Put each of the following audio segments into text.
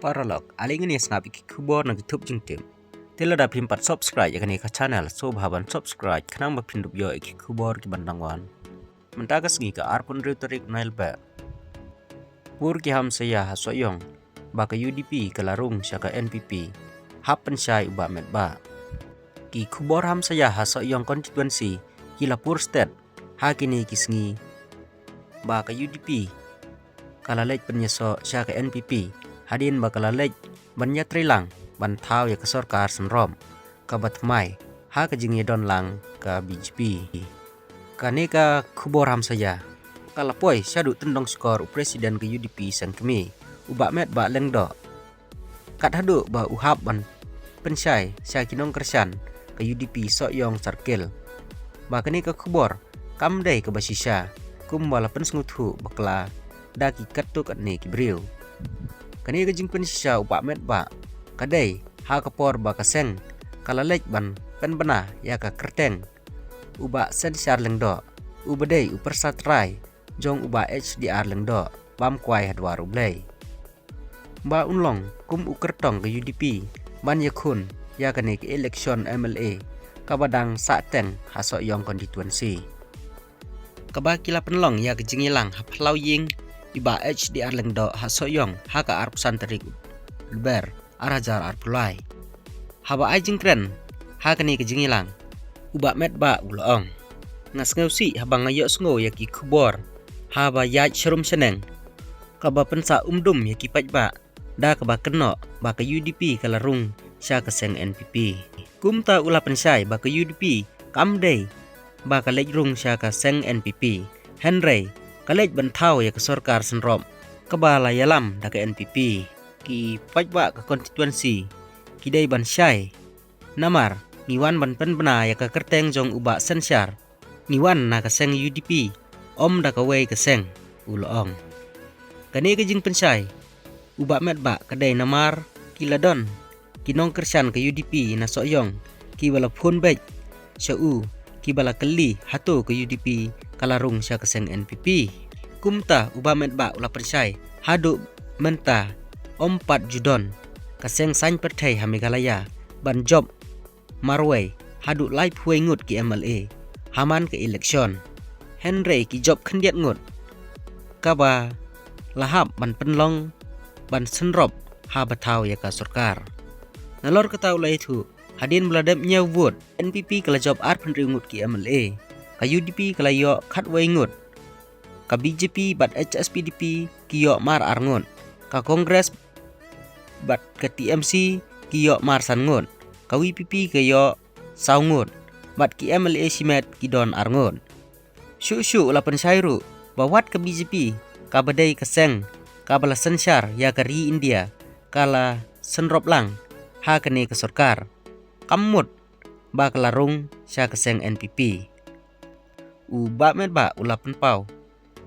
Paralog, aling ini snapi ki kubor na YouTube jengtim. Tila da pimpat subscribe ya kani ka channel so bhaban subscribe kanang bapindup yo ki kubor ki bandangwan. Mentagas ngi ka arpun rhetoric nail ba. Pur ki ham saya hasoyong baka UDP kalarung syaka NPP. Hapen syai uba met ba. Ki kubor ham saya hasoyong konstituensi ki Lapur state hakini kisngi baka UDP kalalej penyeso syaka NPP hadin bakalalej banyak trilang bantau ya ke sorkar senrom kabat mai ha ke jingye don lang ka BJP kaneka kubor ham saya kalapoi syadu tendong skor presiden ke UDP sang kemi ubak met ba lengdo kat hadu ba uhab ban pensyai syakinong kersan ke UDP soyong sarkel ba kaneka kubor kamdai ke basisya kum walaupun senguthu bakla daki katuk atne kibriu kani ke jingpen sisa upak met ba kadai ha kapor ba kaseng kalalej ban pen bena ya ka kerteng uba sen syar lengdo ubadai upersatrai jong uba HDR lengdo bam kwai hadwaru blai ba unlong kum ukertong ke UDP ban yakun ya kani ke election MLA kabadang sateng hasok yong konstituensi kabakila penlong ya ke jingilang haplau ying iba HDR lengdo hasoyong haka arpusan terik ber arajar arpulai haba ajing kren hakani ke jingilang uba met ba ulong ngas ngeusi haba ngayok sngo yaki kubor haba yaj serum seneng kaba pensa umdum yaki paj ba da kaba keno ba ke UDP kalarung sya ke seng NPP kumta ula pensai ba ke UDP kamdei ba ka lejrung sya ka seng NPP Henry kalej bantau ya ke sorkar senrom kebala yalam da ke NPP ki pajba ke konstituensi kidai ban syai namar niwan ban pen bena ya ke kerteng jong uba sensyar niwan na ke seng UDP om da ke wei ke seng ulong kani ke jing pensai uba met ba kadai namar kiladon kinong kersan ke UDP na soyong ki bala phun bej syau ki bala keli hatu ke UDP kalarung sya keseng NPP kumta uba met ba ula persai hadu menta ompat judon kaseng sain pertai hamigalaya ban job marway hadu lai puai ngut ki MLA haman ke election Henry ki job khendiat ngut kaba lahap ban penlong ban senrop ha batau ya ka sorkar nalor ketau lai thu hadin beladap nyawut NPP kala job ar penri ngut ki MLA ka UDP kala yo khat wei ngut ka BJP bat HSPDP kiyo mar arngun ka Kongres bat ke TMC kiyo mar sangun ka WPP kiyo saungun bat ki MLA simet kidon arngun syu la pensairu bawat ke BJP ka badai keseng ka bala sensyar ya ka ri India kala senrop lang ha kene ke sorkar kamut ba kelarung sya keseng NPP uba met ba ula penpau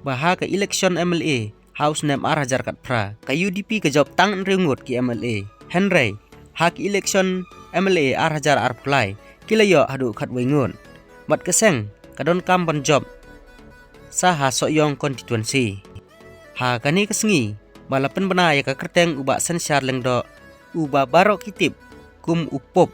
baha ke election MLA house name arajar kat pra ka UDP ke job tang rengut ki MLA Henry ha ke election MLA arajar arpulai kilayo hadu khat wengun mat keseng kadon kam ban job saha soyong konstituensi ha kani kesngi balapen bena ya ka kerteng uba sensyar lengdo uba barok kitip kum upop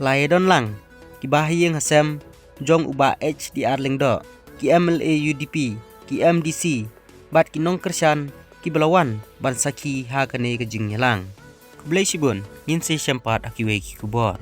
lae don lang ki bahiyeng hasem jong uba HDR lengdo ki MLA UDP ki MDC bat ki nong kersan ki belawan ban saki ha kane ke jing nyalang kublai sibun ngin se sempat akiwe ki kubor